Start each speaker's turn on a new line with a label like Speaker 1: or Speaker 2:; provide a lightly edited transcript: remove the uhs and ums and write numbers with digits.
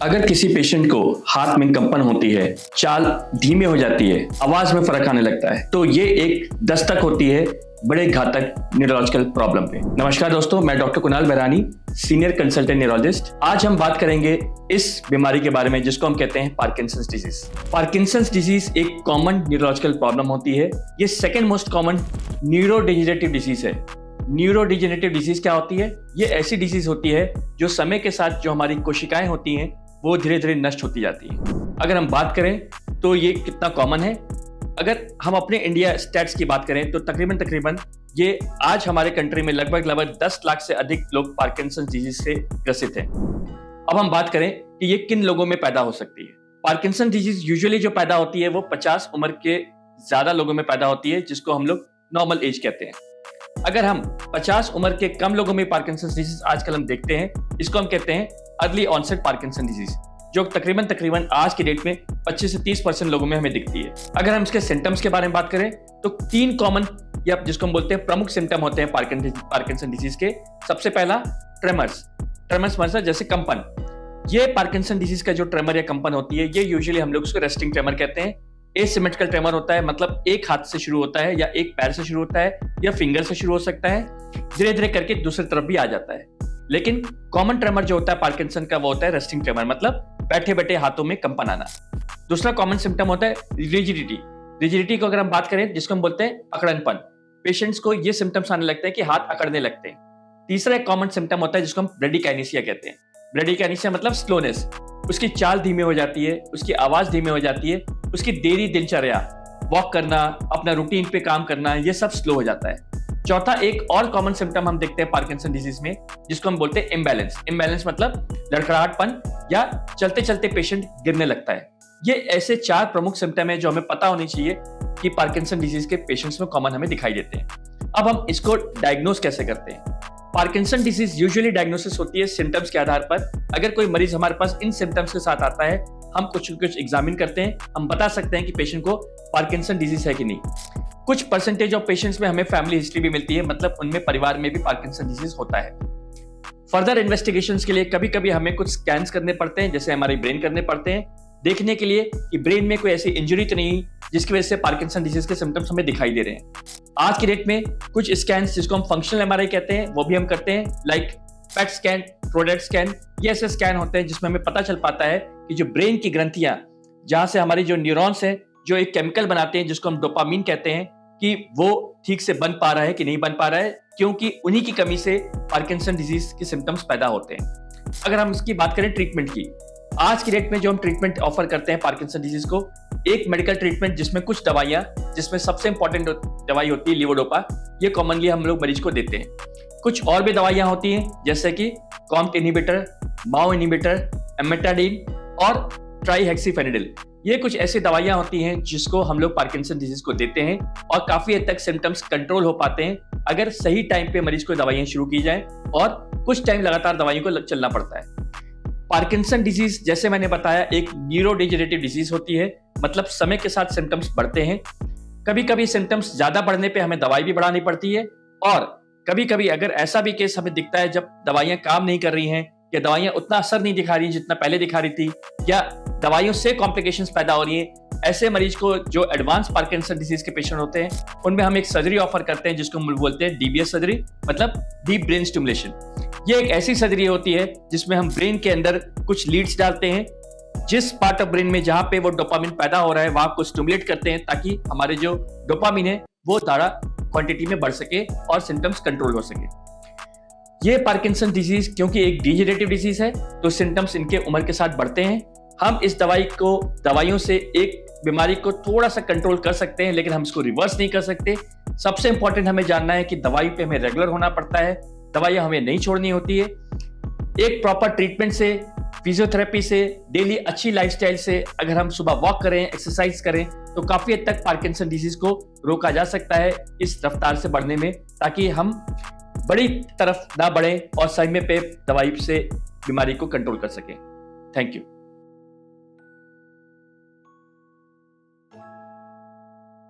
Speaker 1: अगर किसी पेशेंट को हाथ में कंपन होती है, चाल धीमे हो जाती है, आवाज में फर्क आने लगता है, तो ये एक दस्तक होती है बड़े घातक न्यूरोलॉजिकल प्रॉब्लम पे। नमस्कार दोस्तों, मैं doctor Kunal Berani, senior consultant neurologist. आज हम बात करेंगे इस बीमारी के बारे में जिसको हम कहते हैं पार्किंसंस डिजीज। पार्किंसंस डिजीज एक कॉमन न्यूरोलॉजिकल प्रॉब्लम होती है। ये second most common neurodegenerative disease है। न्यूरोडिजेनरेटिव डिजीज क्या होती है? ये ऐसी डिजीज होती है जो समय के साथ जो हमारी कोशिकाएं होती हैं वो धीरे धीरे नष्ट होती जाती है। अगर हम बात करें तो ये कितना कॉमन है, अगर हम अपने इंडिया स्टैट्स की बात करें तो तकरीबन ये आज हमारे कंट्री में लगभग 10 लाख से अधिक लोग पार्किंसंस डिजीज से ग्रसित हैं। अब हम बात करें कि ये किन लोगों में पैदा हो सकती है। पार्किंसन डिजीज यूजुअली जो पैदा होती है वो 50 उम्र के ज्यादा लोगों में पैदा होती है, जिसको हम लोग नॉर्मल एज कहते हैं। अगर हम 50 उम्र के कम लोगों में पार्किंसंस डिजीज आजकल हम देखते हैं, इसको हम कहते हैं अर्ली ऑनसेट पार्किंसन डिजीज, जो तकरीबन आज की डेट में 25 से 30% लोगों में हमें दिखती है। अगर हम इसके सिम्टम्स के बारे में बात करें तो 3 कॉमन या जिसको हम बोलते हैं प्रमुख सिम्टम होते हैं पार्किंसन डिजीज के। सबसे पहला ट्रेमर्स मतलब जैसे कंपन। ये पार्किंसन डिजीज का जो ट्रेमर या कंपन होती है, ये यूजुअली हम लोग उसको रेस्टिंग ट्रेमर कहते हैं। एसिमेट्रिकल ट्रेमर होता है, मतलब एक हाथ से शुरू होता है या एक पैर से शुरू होता है या फिंगर से शुरू हो सकता है, धीरे धीरे करके दूसरी तरफ भी आ जाता है। लेकिन कॉमन ट्रेमर जो होता है पार्किंसन का वो होता है रेस्टिंग ट्रेमर, मतलब बैठे बैठे हाथों में कंपन आना। दूसरा कॉमन सिम्टम होता है रिजिडिटी को अगर हम बात करें जिसको हम बोलते हैं अकड़नपन। पेशेंट्स को ये सिम्टम्स आने लगते हैं कि हाथ अकड़ने लगते हैं। तीसरा एक कॉमन सिम्टम होता है जिसको हम ब्रेडिकाइनेसिया कहते हैं। ब्रेडिकाइनेसिया मतलब स्लोनेस, उसकी चाल धीमी हो जाती है, उसकी आवाज धीमी हो जाती है, उसकी देरी दिनचर्या, वॉक करना, अपना रूटीन पे काम करना, ये सब स्लो हो जाता है। चौथा एक और कॉमन सिम्टम हम देखते हैं पार्किंसन डिजीज में जिसको हम बोलते हैं इम्बैलेंस मतलब लड़खड़ाहटपन या चलते चलते पेशेंट गिरने लगता है। ये ऐसे 4 प्रमुख सिम्टम है जो हमें पता होनी चाहिए कि पार्किंसन डिजीज के पेशेंट्स में कॉमन हमें दिखाई देते हैं। अब हम इसको डायग्नोज कैसे करते हैं? पार्किंसन डिजीज यूजुअली डायग्नोसिस होती है सिम्टम्स के आधार पर। अगर कोई मरीज हमारे पास इन सिम्टम्स के साथ आता है, हम कुछ एग्जामिन करते हैं, हम बता सकते हैं कि पेशेंट को पार्किंसन डिजीज है कि नहीं। कुछ परसेंटेज ऑफ पेशेंट्स में हमें फैमिली हिस्ट्री भी मिलती है, मतलब उनमें परिवार में भी पार्किंसन डिजीज होता है। फर्दर इन्वेस्टिगेशंस के लिए कभी कभी हमें कुछ स्कैन्स करने पड़ते हैं, जैसे हमारे ब्रेन करने पड़ते हैं, देखने के लिए कि ब्रेन में कोई ऐसी इंजरी तो नहीं जिसकी वजह से पार्किंसन डिजीज के सिम्टम्स हमें दिखाई दे रहे हैं। आज की डेट में कुछ स्कैन्स जिसको हम फंक्शनल एमआरआई कहते हैं वो भी हम करते हैं, like PET scan, product scan. ये ऐसे स्कैन होते हैं जिसमें हमें पता चल पाता है कि जो ब्रेन की ग्रंथियां, जहां से हमारी जो न्यूरॉन्स हैं जो एक केमिकल बनाते हैं जिसको हम डोपामीन कहते हैं, कि वो ठीक से बन पा रहा है कि नहीं बन पा रहा है, क्योंकि उन्हीं की कमी से पार्किंसन डिजीज के सिम्टम्स पैदा होते हैं। अगर हम इसकी बात करें ट्रीटमेंट की, आज की डेट में जो हम ट्रीटमेंट ऑफर करते हैं पार्किंसन डिजीज को, एक मेडिकल ट्रीटमेंट जिसमें कुछ दवाइयां, जिसमें सबसे इंपॉर्टेंट दवाई होती है लीवोडोपा, ये कॉमनली हम लोग मरीज को देते हैं। कुछ और भी दवाइयां होती हैं जैसे कि कॉम्ट इनहिबिटर, माओ इनहिबिटर, एमेटाडीन और ट्राईहेक्सीफेनिडिल। ये कुछ ऐसी दवाइयां होती हैं जिसको हम लोग पार्किंसन डिजीज को देते हैं और काफी हद तक सिम्टम्स कंट्रोल हो पाते हैं अगर सही टाइम पे मरीज को दवाइयां शुरू की जाए और कुछ टाइम लगातार दवाइयों को चलना पड़ता है। पार्किंसन डिजीज जैसे मैंने बताया एक न्यूरोडिजेनरेटिव डिजीज होती है, मतलब समय के साथ सिम्टम्स बढ़ते हैं। कभी कभी सिम्टम्स ज्यादा बढ़ने पे हमें दवाई भी बढ़ानी पड़ती है, और कभी कभी अगर ऐसा भी केस हमें दिखता है जब दवाइयां काम नहीं कर रही हैं या दवाइयां उतना असर नहीं दिखा रही जितना पहले दिखा रही थी, या दवाइयों से कॉम्प्लिकेशंस पैदा हो रही हैं, ऐसे मरीज को जो एडवांस पार्किंसन डिजीज के पेशेंट होते हैं उनमें हम एक सर्जरी ऑफर करते हैं जिसको हम बोलते हैं डीबीएस सर्जरी, मतलब डीप ब्रेन स्टिमुलेशन। ये एक ऐसी सर्जरी होती है जिसमें हम ब्रेन के अंदर कुछ लीड्स डालते हैं, जिस पार्ट ऑफ ब्रेन में जहां पे वो डोपामिन पैदा हो रहा है वहां को स्टिमुलेट करते हैं ताकि हमारे जो डोपामिन है वो ज़्यादा क्वांटिटी में बढ़ सके और सिम्टम्स कंट्रोल हो सके। ये पार्किंसन डिजीज क्योंकि एक डिजेनरेटिव डिजीज है तो सिम्टम्स इनके उम्र के साथ बढ़ते हैं। हम इस दवाइयों से एक बीमारी को थोड़ा सा कंट्रोल कर सकते हैं, लेकिन हम इसको रिवर्स नहीं कर सकते। सबसे इंपॉर्टेंट हमें जानना है कि दवाई पे हमें रेगुलर होना पड़ता है, दवाइयां हमें नहीं छोड़नी होती है। एक प्रॉपर ट्रीटमेंट से, फिजियोथेरेपी से, डेली अच्छी लाइफस्टाइल से अगर हम सुबह वॉक करें, एक्सरसाइज करें तो काफी हद तक पार्किंसन डिजीज को रोका जा सकता है इस रफ्तार से बढ़ने में, ताकि हम बड़ी तरफ ना बढ़े और समय पे दवाई से बीमारी को कंट्रोल कर सकें। Thank you.